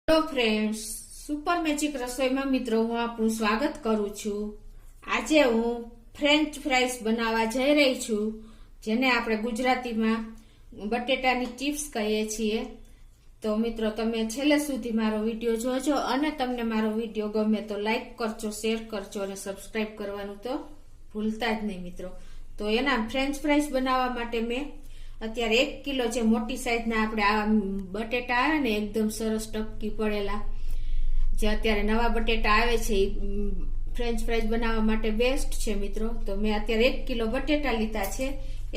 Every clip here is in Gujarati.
હેલો ફ્રેન્ડ્સ, સુપર મેજિક રસોઈમાં મિત્રો હું આપનું સ્વાગત કરું છું। આજે હું ફ્રેન્ચ ફ્રાઈસ બનાવવા જઈ રહી છું, જેને આપણે ગુજરાતીમાં બટેટાની ચિપ્સ કહીએ છીએ। તો મિત્રો તમે છેલ્લે સુધી મારો વિડીયો જોજો અને તમને મારો વિડીયો ગમે તો લાઈક કરજો, શેર કરજો અને સબસ્ક્રાઇબ કરવાનું તો ભૂલતા જ નહીં મિત્રો। તો એના ફ્રેન્ચ ફ્રાઈસ બનાવવા માટે મેં અત્યારે 1 કિલો જે મોટી સાઈઝના આપણે આ બટેટા આવે ને એકદમ સરસ ટપકી પડેલા, જે અત્યારે નવા બટેટા આવે છે એ ફ્રેન્ચ ફ્રાઈઝ બનાવવા માટે બેસ્ટ છે મિત્રો। તો મેં અત્યારે 1 કિલો બટેટા લીધા છે,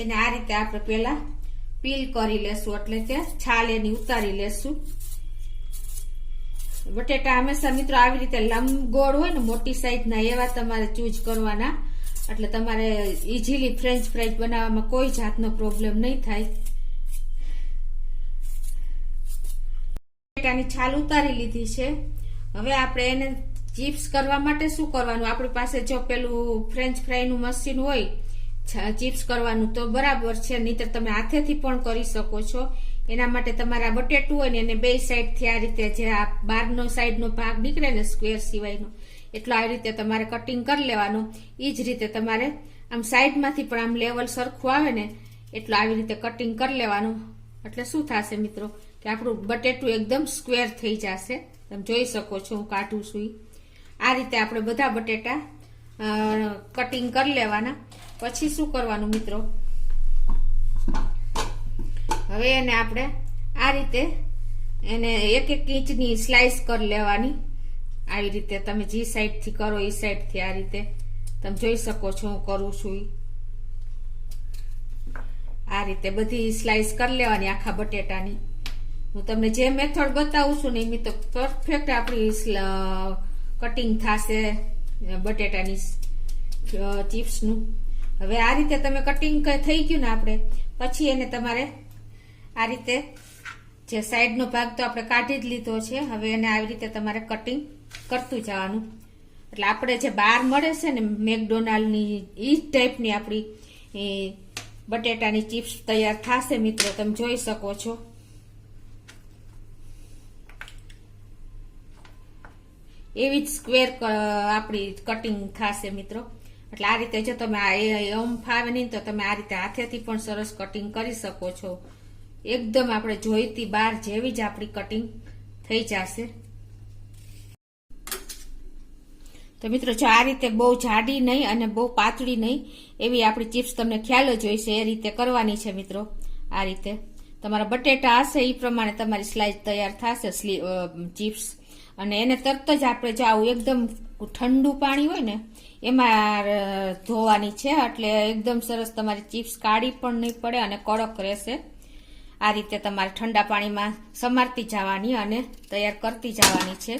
એને આ રીતે આપણે પહેલા પીલ કરી લેશું, એટલે કે છાલ એની ઉતારી લેશું। બટેટા હંમેશા મિત્રો આવી રીતે લંબગોળ હોય ને મોટી સાઈઝના એવા તમારે ચૂઝ કરવાના, એટલે તમારે ઈઝીલી ફ્રેન્ચ ફ્રાઈઝ બનાવવામાં કોઈ જાતનો પ્રોબ્લેમ નહીં થાય। બટેટાની છાલ ઉતારી લીધી છે। હવે આપણે એને ચિપ્સ કરવા માટે શું કરવાનું, આપણી પાસે જો પેલું ફ્રેન્ચ ફ્રાઈનું મશીન હોય ચિપ્સ કરવાનું તો બરાબર છે, નહીતર તમે હાથેથી પણ કરી શકો છો। એના માટે તમારે આ બટેટું હોય ને એને બે સાઈડથી આ રીતે જે આ બહારનો સાઈડનો ભાગ નીકળે ને સ્ક્વેર સિવાયનો એટલો આવી રીતે તમારે કટિંગ કરી લેવાનું। એ જ રીતે તમારે આમ સાઈડમાંથી પણ આમ લેવલ સરખું આવે ને એટલું આવી રીતે કટિંગ કરી લેવાનું, એટલે શું થશે મિત્રો કે આપણું બટેટું એકદમ સ્ક્વેર થઈ જશે। તમે જોઈ શકો છો હું કાઢું છું આ રીતે આપણે બધા બટેટા કટિંગ કરી લેવાના। પછી શું કરવાનું મિત્રો, હવે એને આપણે આ રીતે એને 1-1 ઇંચની સ્લાઇસ કરી લેવાની। આવી રીતે તમે જે સાઈડથી કરો એ સાઈડથી આ રીતે તમે જોઈ શકો છો હું કરું છું આ રીતે બધી સ્લાઇસ કરી લેવાની આખા બટેટાની। હું તમને જે મેથડ બતાવું છું ને એમ તો પરફેક્ટ આપણી કટિંગ થશે બટેટાની ચિપ્સનું। હવે આ રીતે તમે કટિંગ થઈ ગયું ને આપણે પછી એને તમારે આ રીતે જે સાઈડનો ભાગ તો આપણે કાઢી જ લીધો છે, હવે એને આવી રીતે તમારે કટિંગ કરતું જવાનું, એટલે આપણે જે બહાર મળે છે ને મેકડોનાલ્ડની એ જ ટાઈપની આપણી બટેટાની ચિપ્સ તૈયાર થશે મિત્રો। તમે જોઈ શકો છો એવી જ સ્ક્વેર આપણી કટિંગ થશે મિત્રો। એટલે આ રીતે જો તમે એમ ફાવે નહીં તો તમે આ રીતે હાથેથી પણ સરસ કટિંગ કરી શકો છો, એકદમ આપણે જોઈતી બહાર જેવી જ આપણી કટિંગ થઈ જશે। તો મિત્રો જો આ રીતે બહુ જાડી નહીં અને બહુ પાતળી નહીં એવી આપણી ચિપ્સ તમને ખ્યાલ જ હોય છે, એ રીતે કરવાની છે મિત્રો। આ રીતે તમારા બટેટા હશે એ પ્રમાણે તમારી સ્લાઇસ તૈયાર થશે ચિપ્સ, અને એને તરત જ આપણે જો આવું એકદમ ઠંડુ પાણી હોય ને એમાં ધોવાની છે, એટલે એકદમ સરસ તમારી ચિપ્સ કાળી પણ નહીં પડે અને કડક રહેશે। આ રીતે તમારે ઠંડા પાણીમાં સમારતી જવાની અને તૈયાર કરતી જવાની છે।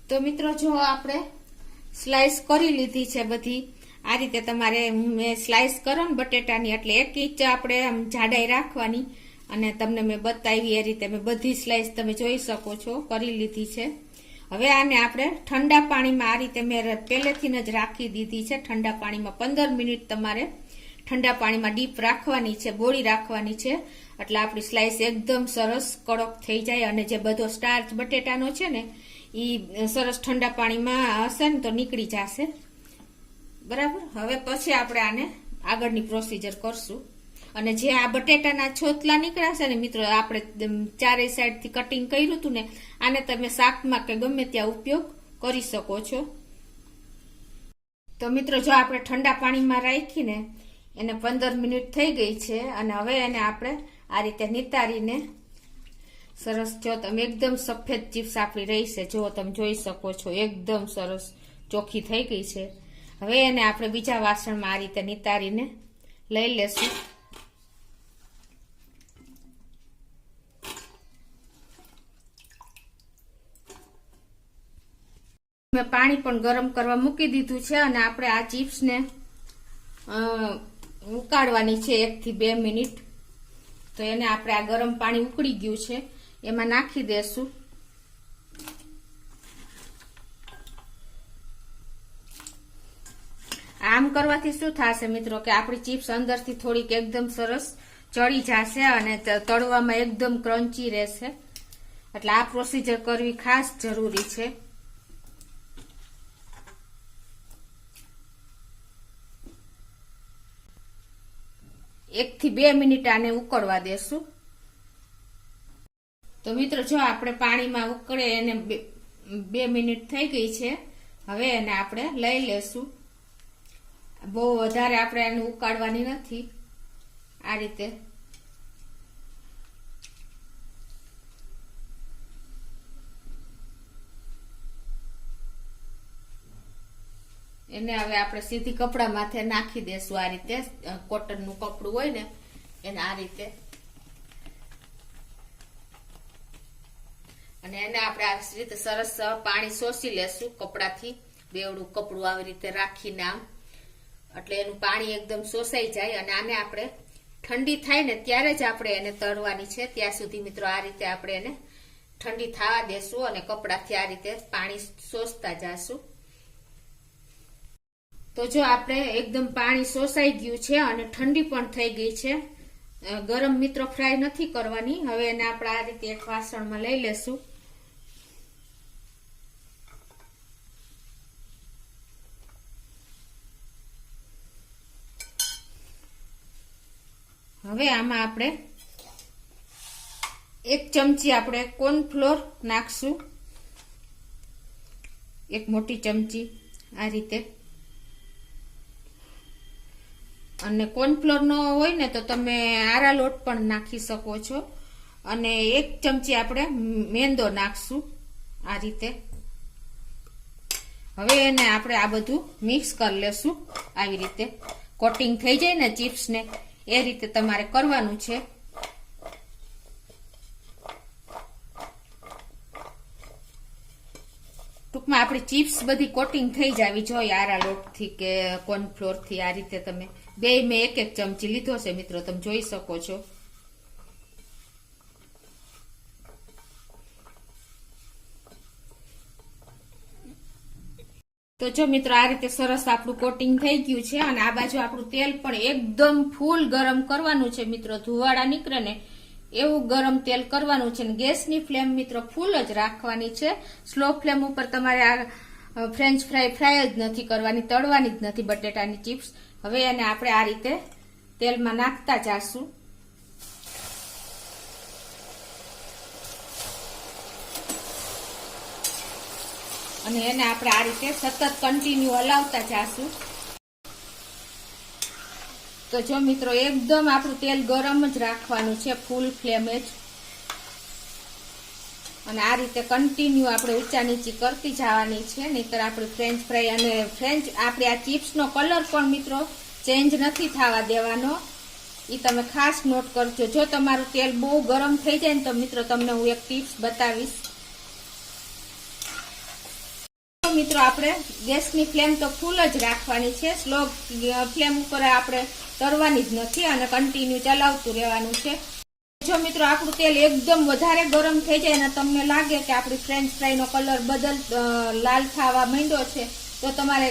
તો મિત્રો જો આપણે સ્લાઇસ કરી લીધી છે બધી, આ રીતે તમારે મેં સ્લાઇસ કરો ને બટેટાની એટલે 1 ઇંચ આપણે આમ જાડાઈ રાખવાની, અને તમને મેં બતાવી એ રીતે મેં બધી સ્લાઇસ તમે જોઈ શકો છો કરી લીધી છે। હવે આને આપણે ઠંડા પાણીમાં આ રીતે મેં પહેલેથી જ રાખી દીધી છે ઠંડા પાણીમાં 15 મિનિટ તમારે ઠંડા પાણીમાં ડીપ રાખવાની છે, બોળી રાખવાની છે, એટલે આપણી સ્લાઇસ એકદમ સરસ કડક થઈ જાય અને જે બધો સ્ટાર્ચ બટેટાનો છે ને એ સરસ ઠંડા પાણીમાં હશે ને તો નીકળી જશે બરાબર। હવે પછી આપણે આને આગળની પ્રોસીજર કરશું, અને જે આ બટેટાના છોતલા નીકળાશે ને મિત્રો આપણે ચારેય સાઈડથી કટિંગ કર્યું હતું ને આને તમે શાકમાં કે ગમે ત્યાં ઉપયોગ કરી શકો છો। તો મિત્રો જો આપણે ઠંડા પાણીમાં રાખીને એને 15 મિનિટ થઈ ગઈ છે, અને હવે એને આપણે આ રીતે નિતારીને સરસ જો તમે એકદમ સફેદ ચિપ્સ આપણી રહી છે, જો તમે જોઈ શકો છો એકદમ સરસ ચોખ્ખી થઈ ગઈ છે। હવે એને આપણે બીજા વાસણમાં આ રીતે નિતારીને લઈ લેશું। મેં પાણી પણ ગરમ કરવા મૂકી દીધું છે, અને આપણે આ ચિપ્સને ઉકાળવાની છે 1 થી 2 મિનિટ। તો એને આપણે આ ગરમ પાણી ઉકળી ગયું છે એમાં નાખી દેશું। આમ કરવાથી શું થશે મિત્રો કે આપણી ચિપ્સ અંદરથી થોડીક એકદમ સરસ ચડી જશે અને તળવામાં એકદમ ક્રન્ચી રહેશે. એટલે આ પ્રોસીજર કરવી ખાસ જરૂરી છે. એક થી 2 મિનિટ આને ઉકળવા દેશું. તો મિત્રો જો આપણે પાણીમાં ઉકળે એને 2 મિનિટ થઈ ગઈ છે. હવે એને આપણે લઈ લેશું. બહુ વધારે આપણે એને ઉકાળવાની નથી. આ રીતે એને હવે આપણે સીધી કપડા માથે નાખી દેશું. આ રીતે કોટનનું કપડું હોય ને એને આ રીતે, અને એને આપણે આ રીતે સરસ પાણી શોષી લેશું કપડાથી. બેવડું કપડું આવી રીતે રાખીને આમ, એટલે એનું પાણી એકદમ શોષાઈ જાય. અને આને આપણે ઠંડી થાય ને ત્યારે જ આપણે એને તળવાની છે. ત્યાં સુધી મિત્રો આ રીતે આપણે એને ઠંડી થવા દેશું અને કપડાથી આ રીતે પાણી શોષતા જશું. તો જો આપણે એકદમ પાણી શોષાઈ ગયું છે અને ઠંડી પણ થઈ ગઈ છે. ગરમ મિત્રો ફ્રાય નથી કરવાની. હવે એને આપણે આ રીતે એક વાસણમાં લઈ લેશું. હવે આમાં આપણે 1 ચમચી આપણે કોર્નફ્લોર નાખશું. 1 મોટી ચમચી આ રીતે. અને કોર્નફ્લોર નો હોય ને તો તમે આરા લોટ પણ નાખી શકો છો. અને 1 ચમચી આપણે મેંદો નાખશું આ રીતે. હવે એને આપણે આ બધું મિક્સ કરી લેશું. આવી રીતે કોટિંગ થઈ જાય ને ચિપ્સ ને, એ રીતે તમારે કરવાનું છે. ટૂંકમાં આપણી ચિપ્સ બધી કોટિંગ થઈ જાવી જોઈએ આરા લોટથી કે કોર્નફ્લોર થી. આ રીતે તમે બે મેં 1-1 ચમચી લીધો છે મિત્રો, તમે જોઈ શકો છો. તો જો મિત્રો આ રીતે સરસ આપણું કોટિંગ થઈ ગયું છે. અને આ બાજુ આપણું તેલ પણ એકદમ ફૂલ ગરમ કરવાનું છે મિત્રો. ધુવાડા નીકળે ને એવું ગરમ તેલ કરવાનું છે. ગેસની ફ્લેમ મિત્રો ફૂલ જ રાખવાની છે. સ્લો ફ્લેમ ઉપર તમારે આ ફ્રેન્ચ ફ્રાય જ નથી કરવાની, તળવાની જ નથી બટેટાની ચિપ્સ. હવે એને આપણે આ રીતે તેલમાં નાખતા જાશું. અને એને આપણે આ રીતે સતત કન્ટિન્યુ હલાવતા જાશું. તો જો મિત્રો એકદમ આપણું તેલ ગરમ જ રાખવાનું છે, ફૂલ ફ્લેમે જ. અને આ રીતે કન્ટિન્યુ આપણે ઊંચા નીચી કરતી જવાની છે. નહીતર આપણે ફ્રેન્ચ ફ્રાય અને આપણે આ ચિપ્સનો કલર પણ મિત્રો ચેન્જ નથી થવા દેવાનો. એ તમે ખાસ નોટ કરજો. જો તમારું તેલ બહુ ગરમ થઈ જાય ને તો મિત્રો તમને હું એક ટિપ્સ બતાવીશ. મિત્રો આપણે ગેસની ફ્લેમ તો ફૂલ જ રાખવાની છે. સ્લો ફ્લેમ ઉપર આપણે તળવાની જ નથી અને કન્ટિન્યુ ચલાવતું રહેવાનું છે. જો મિત્રો આપણું તેલ એકદમ વધારે ગરમ થઈ જાય અને તમને લાગે કે આપણી ફ્રેન્ચ ફ્રાય નો કલર લાલ થવા માંડ્યો છે, તો તમારે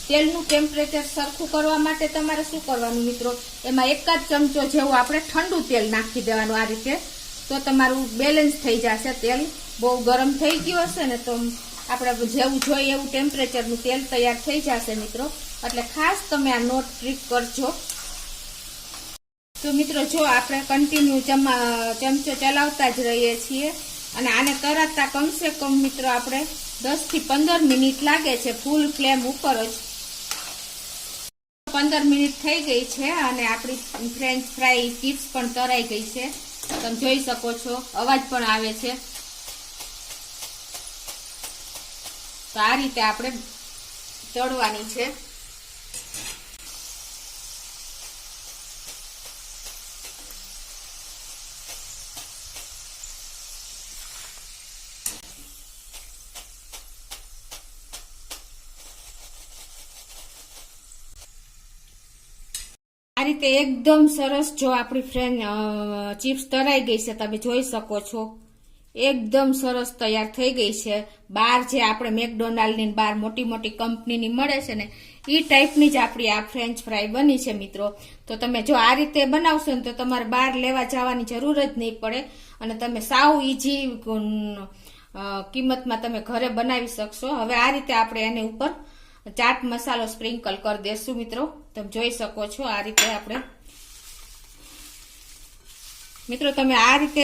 તેલનું ટેમ્પરેચર સરખું કરવા માટે તમારે શું કરવાનું મિત્રો, એમાં 1 જ ચમચો જેવું આપણે ઠંડુ તેલ નાખી દેવાનું. આ રીતે તો તમારું બેલેન્સ થઈ જશે. તેલ બહુ ગરમ થઈ ગયું હશે ને તો આપણે જેવું જોઈએ એવું ટેમ્પરેચરનું તેલ તૈયાર થઈ જશે મિત્રો. એટલે ખાસ તમે આ નોટ ટ્રીક કરજો. તો મિત્રો જો આપણે કન્ટિન્યુ ચમચો ચલાવતા જ રહીએ છીએ. અને આને તરતતા કમસે કમ મિત્રો આપણે 10 થી 15 મિનિટ લાગે છે ફૂલ ફ્લેમ ઉપર જ. 15 મિનિટ થઈ ગઈ છે અને આપણી ફ્રેન્ચ ફ્રાય ચિપ્સ પણ તળાઈ ગઈ છે. તમે જોઈ શકો છો, અવાજ પણ આવે છે. તો આ રીતે આપણે તળવાની છે. આ રીતે એકદમ સરસ જો આપણી ફ્રેન્ડ ચિપ્સ તળાઈ ગઈ છે, તમે જોઈ શકો છો. એકદમ સરસ તૈયાર થઈ ગઈ છે. બહાર જે આપણે મેકડોનાલ્ડની બહાર મોટી મોટી કંપનીની મળે છે ને ઈ ટાઈપની જ આપણી આ ફ્રેન્ચ ફ્રાય બની છે મિત્રો. તો તમે જો આ રીતે બનાવશો ને તો તમારે બહાર લેવા જવાની જરૂર જ નહીં પડે અને તમે સાવ ઈઝી કિંમતમાં તમે ઘરે બનાવી શકશો. હવે આ રીતે આપણે એની ઉપર ચાટ મસાલો સ્પ્રિંકલ કરી દેશું મિત્રો. તમે જોઈ શકો છો આ રીતે આપણે. મિત્રો તમે આ રીતે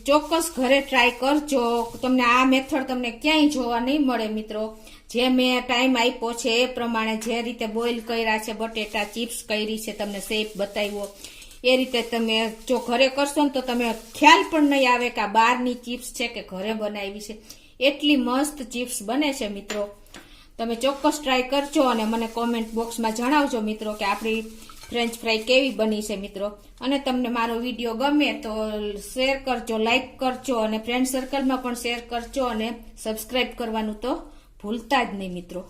ચોક્કસ ઘરે ટ્રાય કરજો. તમને આ મેથડ તમને ક્યાંય જોવા નહીં મળે મિત્રો. જે મેં ટાઈમ આપ્યો છે એ પ્રમાણે જે રીતે બોઇલ કર્યા છે બટેટા, ચિપ્સ કરી છે, તમને શેપ બતાવ્યો એ રીતે તમે જો ઘરે કરશો ને તો તમે ખ્યાલ પણ નહીં આવે કે આ બહારની ચિપ્સ છે કે ઘરે બનાવી છે. એટલી મસ્ત ચિપ્સ બને છે મિત્રો. તમે ચોક્કસ ટ્રાય કરજો અને મને કોમેન્ટ બોક્સમાં જણાવજો મિત્રો કે આપણી ફ્રેન્ચ ફ્રાય કેવી બની છે મિત્રો. અને તમને મારો વિડીયો ગમે તો શેર કરજો, લાઈક કરજો અને ફ્રેન્ડ સર્કલમાં પણ શેર કરજો અને સબસ્ક્રાઇબ કરવાનું તો ભૂલતા જ નહીં મિત્રો.